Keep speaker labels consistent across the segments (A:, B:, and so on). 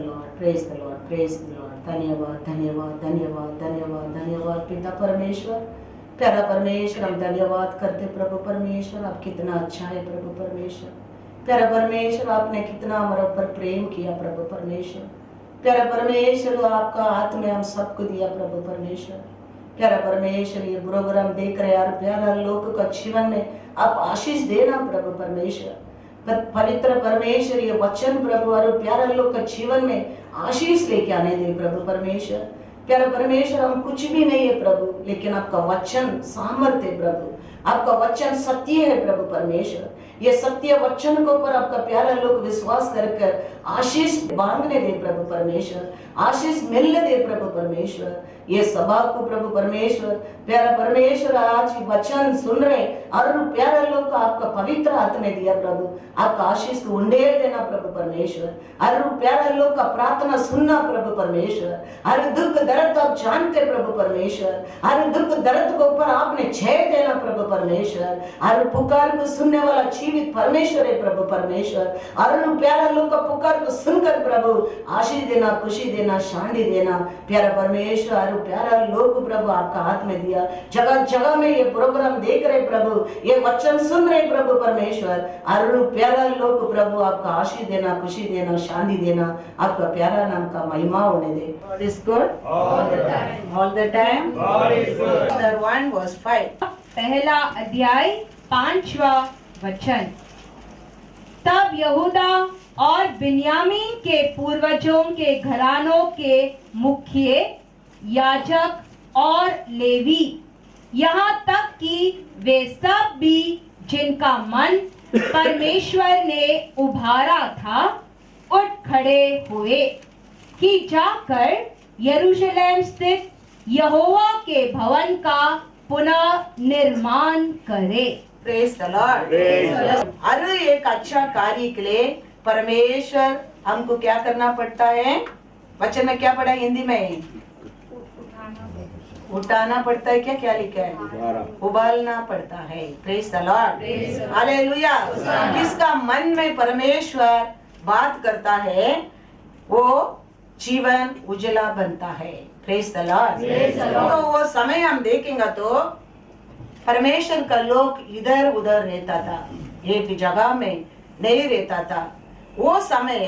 A: Lord, praise the Lord, praise the Lord. धन्यवाद धन्यवाद धन्यवाद धन्यवाद धन्यवाद पिता परमेश्वर, प्यारा परमेश्वर, हम धन्यवाद करते प्रभु परमेश्वर। आप कितना अच्छा है प्रभु परमेश्वर। प्यारा परमेश्वर, आपने कितना हमारे ऊपर प्रेम किया प्रभु परमेश्वर। प्यारा परमेश्वर, आपका हाथ में हम सबको दिया प्रभु परमेश्वर। प्यारा परमेश्वर, ये प्रोग्राम देख रहे यार प्यारा लोग का जीवन में आप आशीष देना प्रभु परमेश्वर। पवित्र परमेश्वर, ये वचन प्रभु और प्यारा लोग का जीवन में आशीष लेके आने दे प्रभु परमेश्वर। प्यारा परमेश्वर, हम कुछ भी नहीं है प्रभु, लेकिन आपका वचन सामर्थ्य प्रभु, आपका वचन सत्य है प्रभु परमेश्वर। ये सत्य वचन के ऊपर आपका प्यारा लोग विश्वास कर आशीष मांगने दे प्रभु परमेश्वर, आशीष मिलने दे प्रभु परमेश्वर। ये सभा को प्रभु परमेश्वर, प्यारा परमेश्वर, आज वचन सुन रहे और प्यारा लोग को आपका पवित्र हाथ में दिया प्रभु। आपका आशीष को उंडेल देना प्रभु परमेश्वर। और प्यारा लोग का प्रार्थना सुनना प्रभु परमेश्वर। हर दुख दर्द आप जानते प्रभु परमेश्वर। हर दुख दर्द के ऊपर आपने जय देना प्रभु परमेश्वर। हर पुकार को सुनने वाला जीवित परमेश्वर है प्रभु परमेश्वर। और प्यारा लोग का पुकार को सुनकर प्रभु आशीष देना, खुशी देना, शांति देना प्यारा परमेश्वर। प्यारा लोग प्रभु आपका हाथ में दिया। जगह जगह में ये प्रोग्राम देख रहे प्रभु, ये वचन सुन रहे प्रभु परमेश्वर। और प्यारा लोग प्रभु आपका आशीष देना, खुशी देना, शांति देना, आपका प्यारा नाम का महिमा होने दे। God is good all the time. All the time. God is good. Chapter 1 verse 5.
B: पहला अध्याय 5वां वचन। तब यहूदा और बिन्यामीन के पूर्वजों के घरानों के मुखिए, याजक और लेवी, यहाँ तक कि वे सब भी जिनका मन परमेश्वर ने उभारा था, उठ खड़े हुए कि जाकर यरूशलेम स्थित यहोवा के भवन का पुनः निर्माण करे।
A: Praise the Lord. हर एक अच्छा कार्य के लिए परमेश्वर हमको क्या करना पड़ता है? वचन में क्या पढ़ा हिंदी में? उठाना पड़ता है। क्या क्या लिखा है? उबालना पड़ता है। Praise the Lord, hallelujah. जिसका मन में परमेश्वर बात करता है वो जीवन उजला बनता है। Praise the Lord. तो वो समय हम देखेंगे तो परमेश्वर का लोग इधर उधर रहता था, एक जगह में नहीं रहता था। वो समय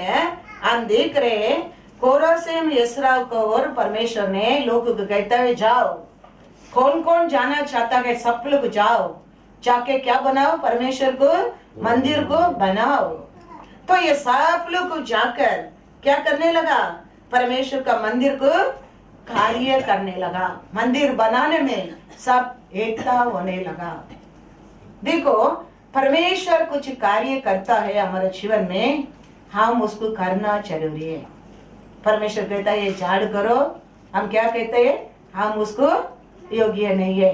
A: हम देख रहे हैं कोरासेम यसरा को और परमेश्वर ने लोग को कहता है जाओ, कौन कौन जाना चाहता है सब लोग जाओ, जाके क्या बनाओ? परमेश्वर को मंदिर को बनाओ। तो ये सब लोग जाकर क्या करने लगा? परमेश्वर का मंदिर को कार्य करने लगा। मंदिर बनाने में सब एकता होने लगा। देखो, परमेश्वर कुछ कार्य करता है हमारे जीवन में, हम उसको करना जरूरी है। परमेश्वर कहता है ये झाड़ करो, हम क्या कहते हैं? हम उसको योग्य नहीं है।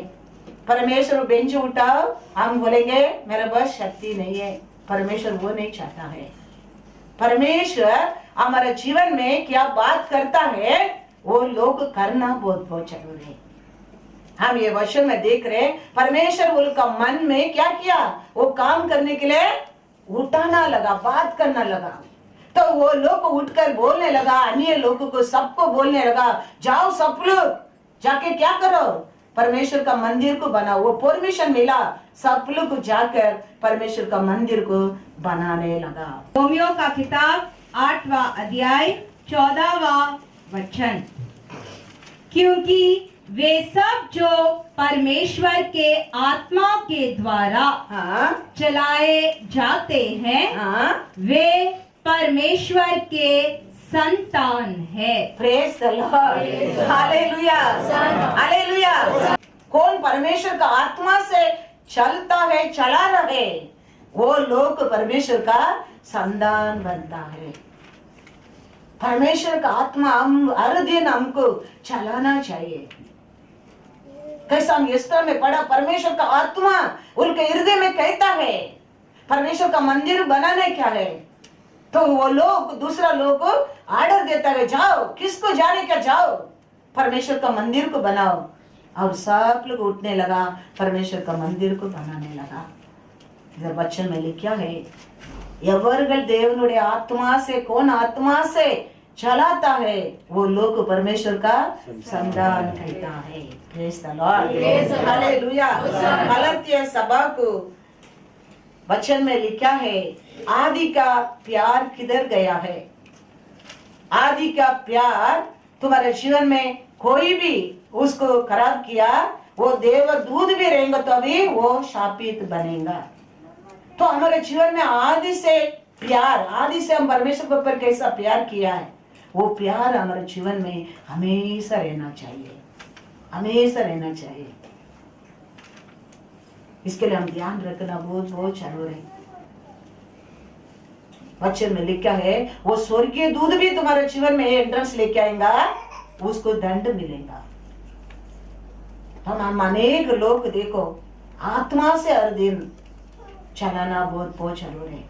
A: परमेश्वर बेंच उठाओ, हम बोलेंगे मेरे पास शक्ति नहीं है। परमेश्वर वो नहीं चाहता है। परमेश्वर हमारे जीवन में क्या बात करता है वो लोग करना बहुत बहुत जरूरी है। हम ये वचन में देख रहे हैं परमेश्वर उनका मन में क्या किया? वो काम करने के लिए उठाना लगा, बात करना लगा। तो वो लोग उठकर बोलने लगा, अन्य लोगों को सबको बोलने लगा जाओ सब लोग जाके क्या करो? परमेश्वर का मंदिर को बनाओ। वो परमिशन मिला, सब लोग जाकर परमेश्वर का मंदिर को बनाने लगा।
B: रोमियो का किताब 8वां अध्याय 14वां वचन। क्योंकि वे सब जो परमेश्वर के आत्मा के द्वारा चलाए जाते हैं वे परमेश्वर के संतान है।
A: Praise the Lord, hallelujah, hallelujah. कौन परमेश्वर का आत्मा से चलता है, चला रहे, वो लोग परमेश्वर का संतान बनता है। परमेश्वर का आत्मा हम हर दिन हमको चलाना चाहिए। कैसा हम यस्त्र में पढ़ा, परमेश्वर का आत्मा उनके हृदय में कहता है परमेश्वर का मंदिर बनाने क्या है। तो वो लोग दूसरा लोग ऑर्डर देता है जाओ, किसको जाने का? जाओ परमेश्वर का मंदिर को बनाओ। और सब लोग उठने लगा, परमेश्वर का मंदिर को बनाने लगा। इधर वचन में लिखा है, எவர்கள் தேவனுடைய ஆத்மா से, कौन आत्मा से चलाता है, वो लोग परमेश्वर का संतान कहता है। Praise the Lord, hallelujah. Galatia सभा को वचन में लिखा है, आदि का प्यार किधर गया है? आदि का प्यार तुम्हारे जीवन में कोई भी उसको खराब किया, वो देवदूत भी रहेंगे तो अभी वो शापित बनेगा। तो हमारे जीवन में आदि से प्यार, आदि से हम परमेश्वर के ऊपर कैसा प्यार किया है, वो प्यार हमारे जीवन में हमेशा रहना चाहिए, हमेशा रहना चाहिए। इसके लिए हम ध्यान रखना बहुत बहुत जरूरी है। वचन में लिखा है, वो स्वर्गीय दूध भी तुम्हारे जीवन में एंट्रेंस लेके आएगा, उसको दंड मिलेगा। हम अनेक लोग देखो आत्मा से हर दिन चलाना बहुत बहुत जरूरी है।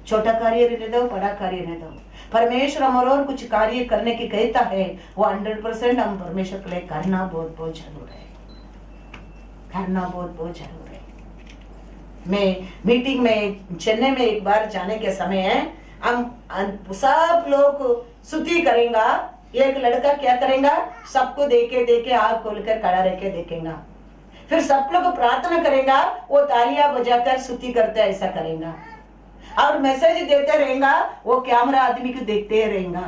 A: छोटा कार्य रहने दो, बड़ा कार्य रहने दो, परमेश्वर हमारे और कुछ कार्य करने की कहता है, वो 100% हम परमेश्वर के लिए करना बहुत बहुत जरूरी है, करना बहुत बहुत जरूरी है। मैं मीटिंग में चेन्नई में एक बार जाने के समय है, हम सब लोग स्तुति करेंगे। एक लड़का क्या करेगा, सबको देखे देखे आग खोलकर खड़ा रह के देखेगा, फिर सब लोग प्रार्थना करेगा, वो तालियां बजाकर स्तुति करते ऐसा करेगा, और मैसेज देते रहेगा, वो कैमरा आदमी को देखते रहेगा।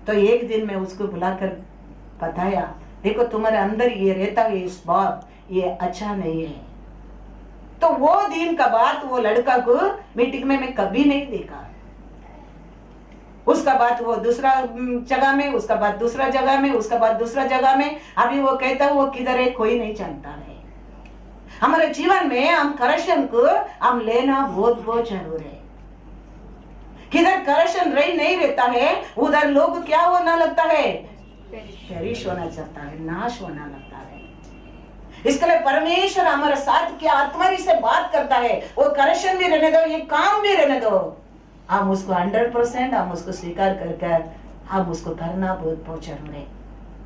A: तो एक दिन मैं उसको बुलाकर बताया, देखो तुम्हारे अंदर ये रहता है, ये स्वभाव ये अच्छा नहीं है। तो वो दिन का बाद वो लड़का को मीटिंग में मैं कभी नहीं देखा। उसका बाद वो दूसरा जगह में, उसका बाद दूसरा जगह में, उसका बाद दूसरा जगह में, अभी वो कहता है वो किधर है कोई नहीं जानता है। हमारे जीवन में हम करेक्शन को हम लेना बहुत बहुत जरूरी है। किधर करेक्शन नहीं रहता है, उधर लोग क्या होना लगता है, पेरिश होना चाहता है, नाश होना लगता है। इसके लिए परमेश्वर हमारे साथ क्या आत्मा से बात करता है, वो करेक्शन भी रहने दो, ये काम भी रहने दो, हम उसको 100% हम उसको स्वीकार कर हम उसको करना बहुत बहुत जरूरी है।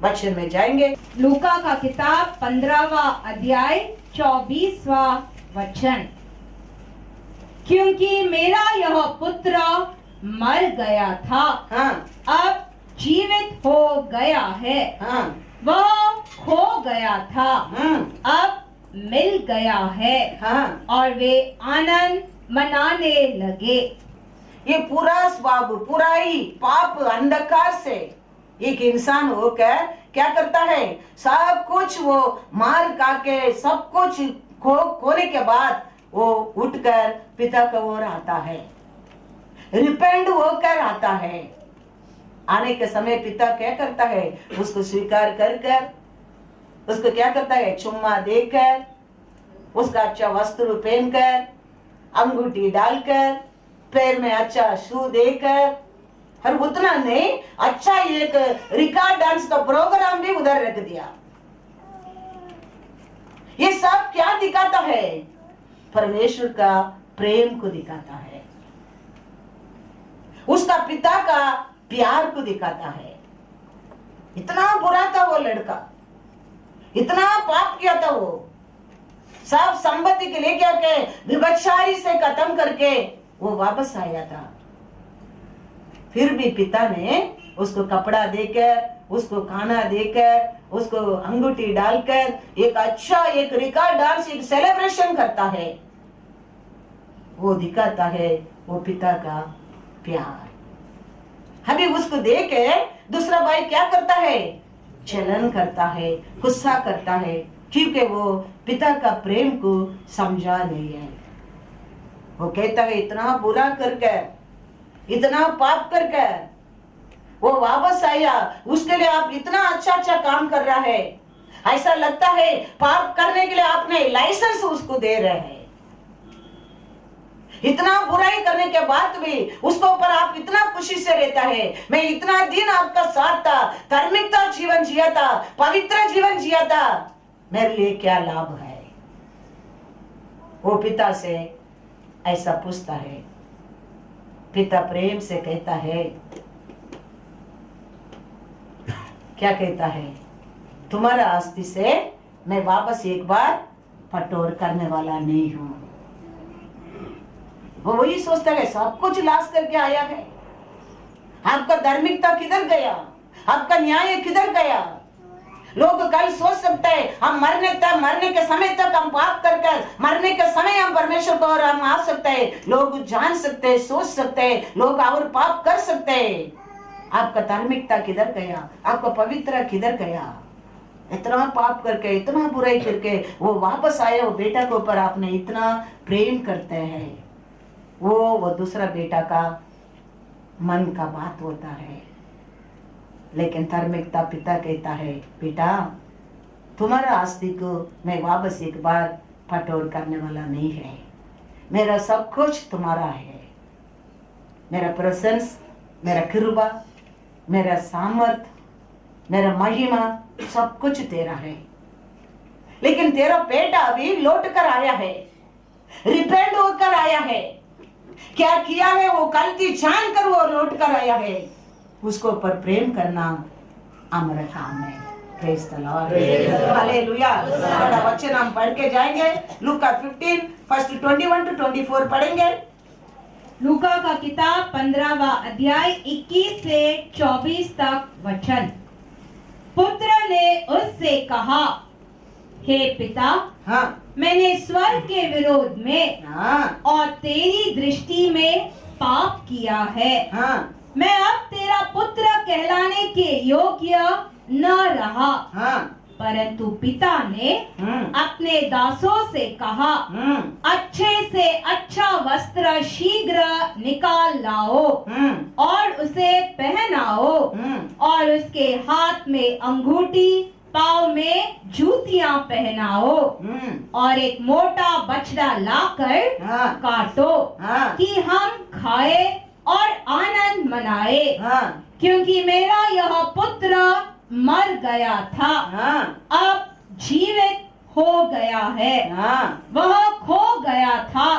A: वचन में जाएंगे,
B: लूका का किताब 15वां अध्याय 24वां वचन। क्योंकि मेरा यह पुत्र मर गया था,
A: हाँ,
B: अब जीवित हो गया है,
A: हाँ,
B: वह खो गया था, अब मिल गया है,
A: हाँ।
B: और वे आनंद मनाने लगे।
A: ये पूरा स्वभाव, पूरा ही पाप अंधकार से एक इंसान होकर क्या करता है, सब कुछ वो मार काके सब कुछ खोने के बाद वो उठकर पिता की ओर आता है, रिपेंट होकर आता है। आने के समय पिता क्या करता है, उसको स्वीकार कर उसको क्या करता है, चुम्मा देकर, उसका अच्छा वस्त्र पहनकर, अंगूठी डालकर, पैर में अच्छा शू देकर, और उतना नहीं, अच्छा एक रिकॉर्ड डांस का प्रोग्राम भी उधर रख दिया। ये सब क्या दिखाता है, परमेश्वर का प्रेम को दिखाता है, उसका पिता का प्यार को दिखाता है। इतना बुरा था वो लड़का, इतना पाप किया था वो, सब संपत्ति के लेके आके विभत्सारी से खत्म करके वो वापस आया था। फिर भी पिता ने उसको कपड़ा देकर, उसको खाना देकर, उसको अंगूठी डालकर एक अच्छा एक रिकॉर्ड डांस, एक सेलिब्रेशन करता है। वो दिखाता है वो पिता का प्यार। अभी उसको देख के दूसरा भाई क्या करता है, जलन करता है, गुस्सा करता है, क्योंकि वो पिता का प्रेम को समझा नहीं है। वो कहता है इतना बुरा करके, इतना पाप करके वो वापस आया, उसके लिए आप इतना अच्छा अच्छा काम कर रहा है, ऐसा लगता है पाप करने के लिए आपने लाइसेंस उसको दे रहे हैं। इतना बुराई करने के बाद भी उसके ऊपर आप इतना खुशी से रहता है, मैं इतना दिन आपका साथ था, धार्मिकता जीवन जिया था, पवित्र जीवन जिया था, मेरे लिए क्या लाभ है। वो पिता से ऐसा पूछता है, पिता प्रेम से कहता है, क्या कहता है, तुम्हारा आस्ति से मैं वापस एक बार पटोर करने वाला नहीं हूं। वो वही सोचता है, सब कुछ लाश करके आया है, आपका धार्मिकता किधर गया? आपका न्याय किधर गया? लोग कल सोच सकते हैं हम मरने के समय तक हम पाप करके मरने के समय हम परमेश्वर को और हम आ सकते हैं। लोग जान सकते हैं, सोच सकते हैं, लोग और पाप कर सकते हैं। आपका धार्मिकता किधर गया? आपका पवित्र किधर गया? इतना पाप करके, इतना बुराई करके वो वापस आए, वो बेटा के ऊपर आपने इतना प्रेम करते हैं। वो दूसरा बेटा का मन का बात होता है। लेकिन धार्मिकता पिता कहता है, बेटा तुम्हारा आस्ति को मैं वापस एक बार पटोर करने वाला नहीं है। मेरा सब कुछ तुम्हारा है। मेरा प्रेजेंस, मेरा कृपा, मेरा सामर्थ, मेरा महिमा सब कुछ तेरा है। लेकिन तेरा बेटा अभी लौट कर आया है, रिपेंट होकर आया है। क्या किया है? वो गलती जानकर वो लौट कर आया है। उसको ऊपर प्रेम करना हमारा काम है। Praise the Lord, hallelujah. थोड़ा वचन हम पढ़ के जाएंगे। लूका 15 फर्स्ट 21 to 24 पढ़ेंगे।
B: लूका का किताब 15वां अध्याय 21 से 24 तक वचन। पुत्र ने उससे कहा, हे पिता,
A: हाँ,
B: मैंने स्वर्ग के विरोध में
A: हाँ,
B: और तेरी दृष्टि में पाप किया है।
A: हाँ,
B: मैं अब तेरा पुत्र कहलाने के योग्य न रहा।
A: हाँ,
B: परंतु पिता ने अपने दासों से कहा, अच्छे से अच्छा वस्त्र शीघ्र निकाल लाओ और उसे पहनाओ और उसके हाथ में अंगूठी, पाँव में जूतियां पहनाओ और एक मोटा बछड़ा लाकर काटो कि हम खाए और आनंद मनाए। क्योंकि मेरा यह पुत्र मर गया था, अब जीवित हो गया है। वह खो गया था,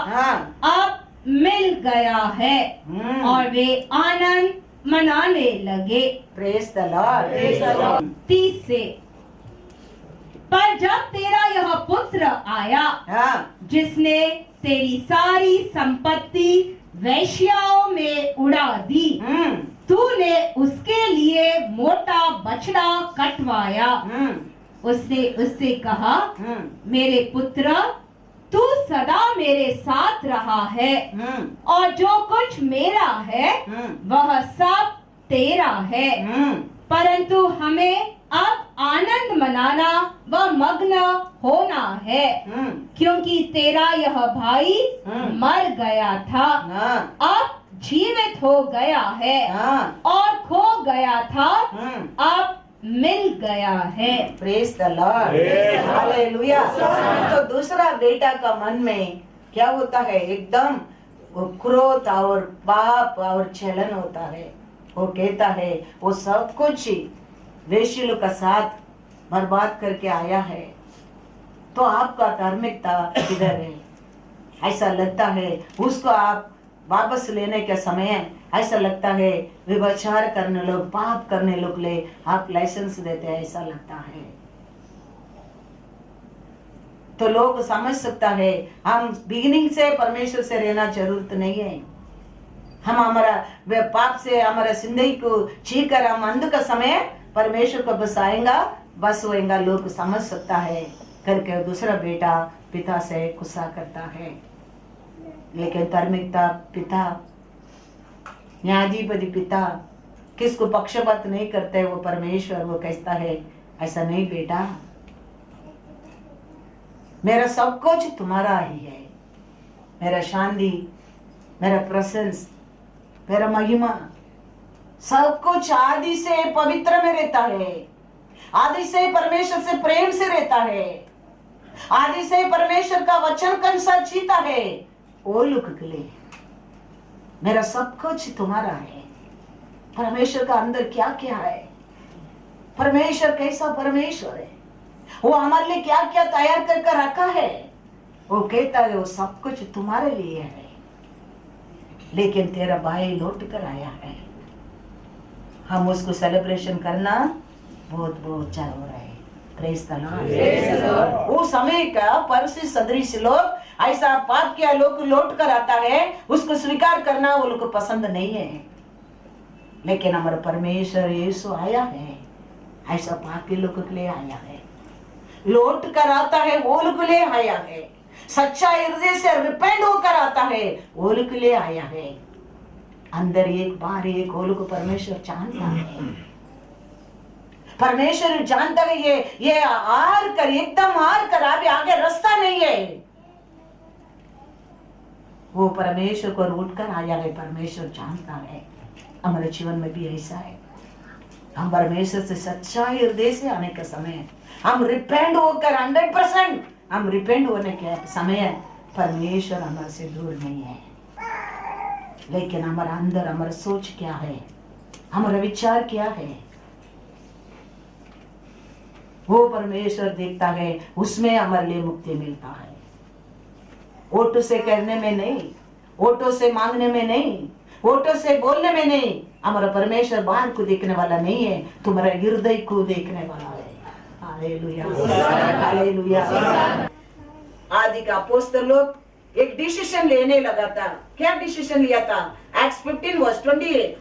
B: अब मिल गया है। और वे आनंद मनाने लगे।
A: Praise the Lord.
B: 30 से, पर जब तेरा यह पुत्र आया जिसने तेरी सारी संपत्ति वैश्याओं में उड़ा दी, तूने उसके लिए मोटा बछड़ा कटवाया। उसने उससे कहा, मेरे पुत्र, तू सदा मेरे साथ रहा है और जो कुछ मेरा है वह सब तेरा है। परंतु हमें अब आनंद मनाना व मग्न होना है, क्योंकि तेरा यह भाई मर गया था, अब जीवित हो गया है, और खो गया था, अब मिल गया है।
A: Praise the Lord, hallelujah. तो दूसरा बेटा का मन में क्या होता है? एकदम वो क्रोध और पाप और जलन होता है। वो कहता है वो सब कुछ वेश्याओं का साथ बर्बाद करके आया है, तो आपका धार्मिकता किधर है? ऐसा लगता है उसको आप वापस लेने के समय ऐसा लगता है व्यभिचार करने लोग, पाप करने लोग ले आप लाइसेंस देते हैं, ऐसा लगता है। तो लोग समझ सकता है हम बिगिनिंग से परमेश्वर से रहना जरूरत नहीं है। हम हमारा पाप से हमारा जिंदगी को छीकर हम अंध का समय परमेश्वर को बस आएगा, बस होएगा, लोग समझ सकता है करके दूसरा बेटा पिता से गुस्सा करता है। लेकिन धार्मिकता पिता, न्यायाधिपति पिता किसको पक्षपात नहीं करते, वो परमेश्वर वो कहता है ऐसा नहीं बेटा, मेरा सब कुछ तुम्हारा ही है। मेरा शांति, मेरा प्रेजेंस, मेरा महिमा सब कुछ आदि से पवित्र में रहता है, आदि से परमेश्वर से प्रेम से रहता है, आदि से परमेश्वर का वचन के अनुसार जीता है। वो लोग के लिए मेरा सब कुछ तुम्हारा है। परमेश्वर का अंदर क्या क्या है, परमेश्वर कैसा परमेश्वर है, वो हमारे लिए क्या क्या तैयार करके रखा है, वो कहता है वो सब कुछ तुम्हारे लिए है। लेकिन तेरा भाई लौट कर आया है, हम उसको सेलिब्रेशन करना बहुत बहुत जरूर है। Praise the Lord. वो समय का परसी सदृश लोग ऐसा पाप किया लोग लौट कर आता है, उसको स्वीकार करना वो लोग को पसंद नहीं है। लेकिन हमारा परमेश्वर यीशु आया है, ऐसा पापी लोगों के लिए आया है, लौट कर आता है वो लोग के लिए आया है, सच्चा हृदय से रिपेंट होकर आता है वो लोग के लिए आया है। अंदर एक बार एक वो लोग परमेश्वर जानता है, परमेश्वर जानता है ये हार कर, एकदम हार कर अभी आगे रास्ता नहीं है, वो परमेश्वर को रूट कर आया है। परमेश्वर जानता है हमारे जीवन में भी ऐसा है, हम परमेश्वर से सच्चा हृदय से आने का समय, हम रिपेंट होकर 100% हम रिपेंट होने के समय परमेश्वर हमारे से दूर नहीं है। लेकिन हमारा अंदर हमारा सोच क्या है, हमारा विचार क्या है, वो परमेश्वर देखता है, उसमें हमारे लिए मुक्ति मिलता है। ओटो से करने में नहीं, ओटो से मांगने में नहीं, ओटो से बोलने में नहीं, हमारा परमेश्वर बाहर को देखने वाला नहीं है, तुम्हारा हृदय को देखने वाला है। Hallelujah, hallelujah. आदि का अपोस्तल लोग एक डिसीजन लेने लगा था। क्या डिसीजन लिया था? एक्ट्स 15:28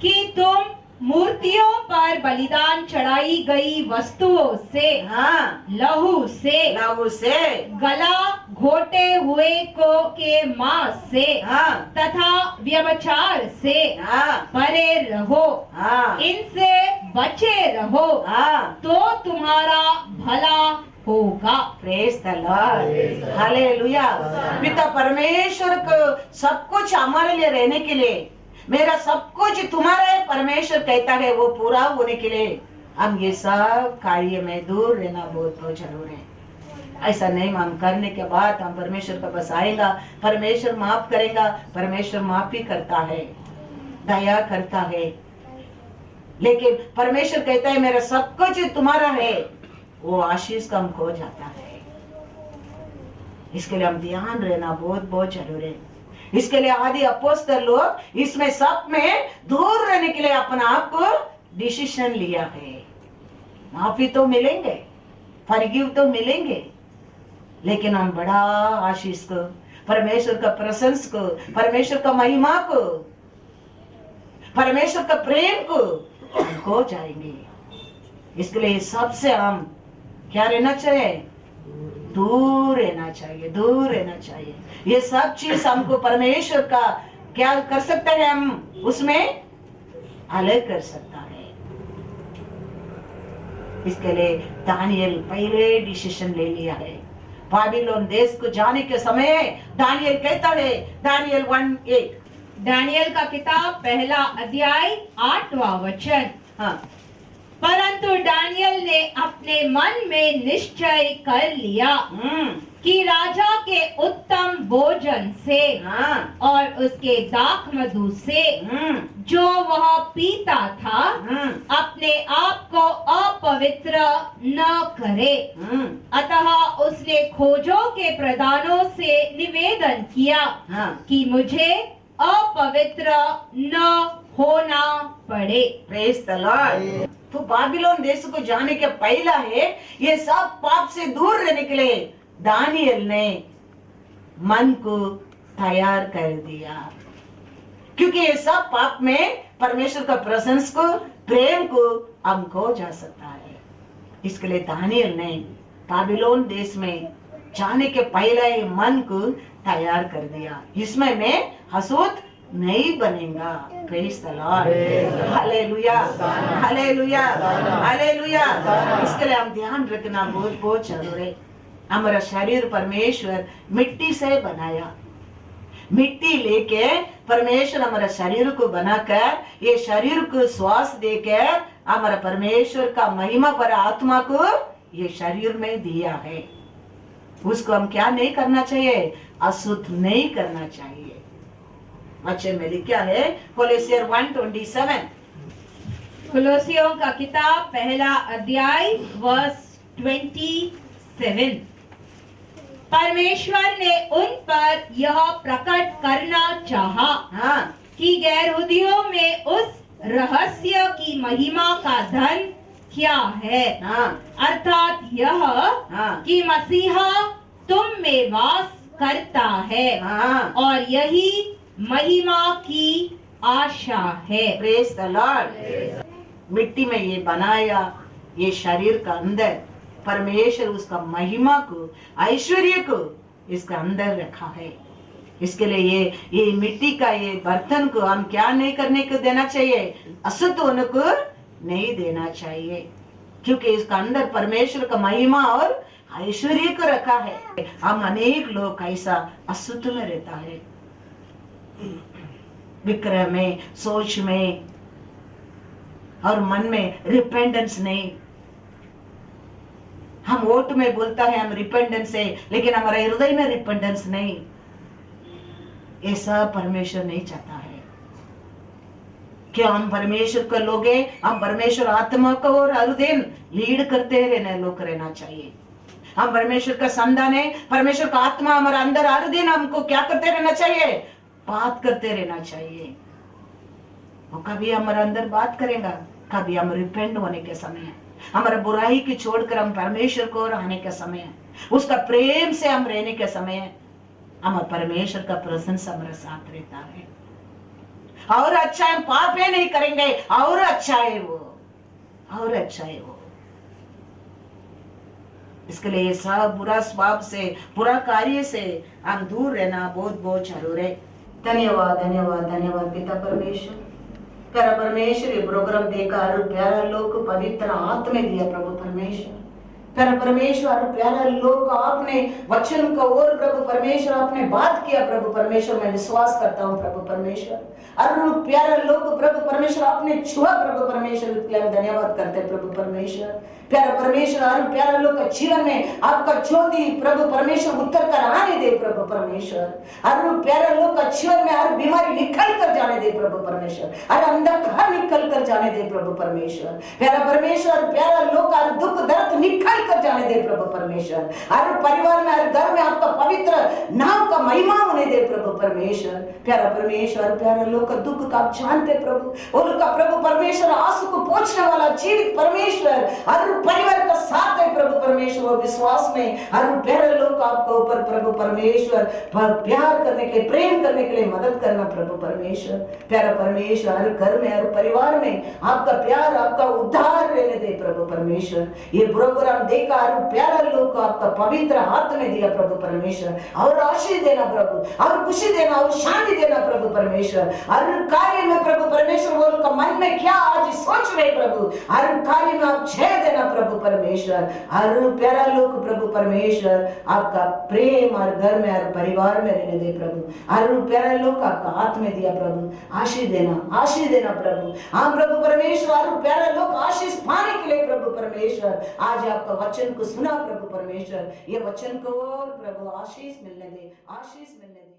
B: कि तुम मूर्तियों पर बलिदान चढ़ाई गई वस्तुओं से, लहू से, गला घोटे हुए को के मांस से, तथा व्यभिचार से परे रहो, इनसे बचे रहो, तो तुम्हारा भला होगा।
A: Praise the Lord, hallelujah. पिता परमेश्वर को सब कुछ हमारे लिए रहने के लिए, मेरा सब कुछ तुम्हारा है, परमेश्वर कहता है वो पूरा होने के लिए हम ये सब कार्य में दूर रहना बहुत बहुत जरूरी है। ऐसा नहीं, हम करने के बाद हम परमेश्वर का बस आएगा, परमेश्वर माफ करेगा, परमेश्वर माफ ही करता है, दया करता है। लेकिन परमेश्वर कहता है मेरा सब कुछ तुम्हारा है, वो आशीष कम खो जाता है। इसके लिए हम ध्यान रहना बहुत बहुत जरूरी है। इसके लिए आदि अपोस्तल लोग इसमें सब में दूर रहने के लिए अपना आप को डिसीजन लिया है। माफी तो मिलेंगे, फॉरगिव तो मिलेंगे, लेकिन हम बड़ा आशीष को, परमेश्वर का प्रशंस को, परमेश्वर का महिमा को, परमेश्वर का प्रेम को हम खो जाएंगे। इसके लिए सबसे हम क्या रहना चाहिए? दूर रहना चाहिए, दूर रहना चाहिए। ये सब चीज हमको परमेश्वर का क्या कर सकता है, हम उसमें अलग कर सकता है। इसके लिए दानियल पहले डिसीजन ले लिया है। बाबिलोन देश को जाने के समय दानियल कहता है, दानियल 1:8,
B: दानियल का किताब पहला अध्याय 8वां वचन। परंतु दानियल ने अपने मन में निश्चय कर लिया कि राजा के उत्तम भोजन से और उसके दाख मधु से जो वह पीता था अपने आप को अपवित्र न करे। अतः उसने खोजों के प्रधानों से निवेदन किया कि मुझे अपवित्र न होना पड़े।
A: Praise the Lord. तो बाबिलोन देश को जाने के पहला है, ये सब पाप से दूर रहने के लिए दानियल ने मन को तैयार कर दिया, क्योंकि ये सब पाप में परमेश्वर का प्रशंस को, प्रेम को हम खो जा सकता है। इसके लिए दानियल ने बाबिलोन देश में जाने के पहला ही मन को तैयार कर दिया। इसमें मैं हसूद नहीं बनेगा। Praise the Lord, hallelujah, hallelujah, hallelujah. इसके लिए हम ध्यान रखना बहुत बहुत जरूरी है। हमारा शरीर परमेश्वर मिट्टी से बनाया, मिट्टी लेके परमेश्वर हमारा शरीर को बनाकर, ये शरीर को श्वास देकर हमारा परमेश्वर का महिमा पर आत्मा को ये शरीर में दिया है। उसको हम क्या नहीं करना चाहिए? अशुद्ध नहीं करना चाहिए। अच्छे में लिखा है कोलोसियर 1:27,
B: कोलोसियों का किताब पहला अध्याय वर्स 27। परमेश्वर ने उन पर यह प्रकट करना चाहा कि गैरयहूदियों में उस रहस्य की महिमा का धन क्या है, अर्थात यह कि मसीहा तुम में वास करता है और यही महिमा की आशा है।
A: Praise the Lord. मिट्टी में ये बनाया, ये शरीर का अंदर परमेश्वर उसका महिमा को, ऐश्वर्य को इसका अंदर रखा है। इसके लिए ये मिट्टी का ये बर्तन को हम क्या नहीं करने को देना चाहिए, अशुद्ध होने को नहीं देना चाहिए, क्योंकि इसका अंदर परमेश्वर का महिमा और ऐश्वर्य को रखा है। हम अनेक लोग ऐसा अशुद्ध में रहता है, विक्रय में, सोच में और मन में रिपेंडेंस नहीं। हम वोट में बोलता है हम रिपेंडेंस है, लेकिन हमारे हृदय में रिपेंडेंस नहीं। ऐसा परमेश्वर नहीं चाहता है। क्या हम परमेश्वर को लोग हैं, हम परमेश्वर आत्मा को और हर दिन लीड करते रहने लोग रहना चाहिए। हम परमेश्वर का संतान है, परमेश्वर का आत्मा हमारे अंदर हर दिन हमको क्या करते रहना चाहिए, बात करते रहना चाहिए। वो कभी हमारे अंदर बात करेगा, कभी हम रिपेंट होने के समय, हमारे बुराई की छोड़कर हम परमेश्वर को आने के समय, उसका प्रेम से हम रहने के समय, हमारे परमेश्वर का प्रेजेंस हमारे साथ रहता है। और अच्छा है, पाप है नहीं करेंगे, और अच्छा है वो, और अच्छा है वो। इसके लिए सब बुरा स्वभाव से, बुरा कार्य से हम दूर रहना बहुत बहुत जरूरी है। धन्यवाद धन्यवाद धन्यवाद पिता परमेश्वर। प्यारा परमेश्वर, ये प्रोग्राम देखकर प्यारा लोग को पवित्र आत्मा दिया प्रभु परमेश्वर। प्यारा परमेश्वर, प्यारा लोग आपने वचन का और प्रभु परमेश्वर आपने बात किया प्रभु परमेश्वर, मैं विश्वास करता हूँ प्रभु परमेश्वर। और प्यारा लोग प्रभु परमेश्वर आपने छुआ प्रभु परमेश्वर, इसके लिए धन्यवाद करते हैं प्रभु परमेश्वर। प्यारा परमेश्वर, और प्यारा लोग का जीवन में आपका ज्योति प्रभु परमेश्वर उत्तर कर आने दे प्रभु परमेश्वर। और प्यारा लोग का जीवन में हर बीमारी निकल कर जाने दे प्रभु परमेश्वर, हर अंधकार निकल कर जाने दे प्रभु परमेश्वर। प्यारा परमेश्वर, प्यारा लोग का दुख दर्द निकल कर जाने दे प्रभु परमेश्वर। हर परिवार में, हर घर में आपका पवित्र नाम का महिमा होने दे प्रभु परमेश्वर। प्यारा परमेश्वर, प्यारा लोग का दुख का आप जानते प्रभु, उनका प्रभु परमेश्वर आंसू को पोंछने वाला जीवित परमेश्वर हर परिवार का साथ है प्रभु परमेश्वर। विश्वास में हर प्यारे लोग आपके ऊपर प्रभु परमेश्वर प्यार करने के लिए, प्रेम करने के लिए मदद करना प्रभु परमेश्वर। प्यारा परमेश्वर, हर घर में, हर परिवार में आपका प्यार, आपका उद्धार रहने दे प्रभु परमेश्वर। ये प्रोग्राम देखा हर प्यारा लोग को आपका पवित्र हाथ में दिया प्रभु परमेश्वर, और आशीष देना प्रभु, और खुशी देना, और शांति देना प्रभु परमेश्वर। हर कार्य में प्रभु परमेश्वर, वो उनका मन में क्या आज सोच रहे प्रभु, हर कार्य में आप जय देना प्रभु परमेश्वर। हर प्यारा लोग प्रभु परमेश्वर आपका प्रेम हर घर में, हर परिवार में रहने दे प्रभु। हर प्यारा लोग आपका हाथ में दिया प्रभु, आशीष देना प्रभु। हाँ प्रभु परमेश्वर, हर प्यारा लोग आशीष पाने के लिए प्रभु परमेश्वर आज आपका वचन को सुना प्रभु परमेश्वर। ये वचन को प्रभु आशीष मिलने दे, आशीष मिलने दे।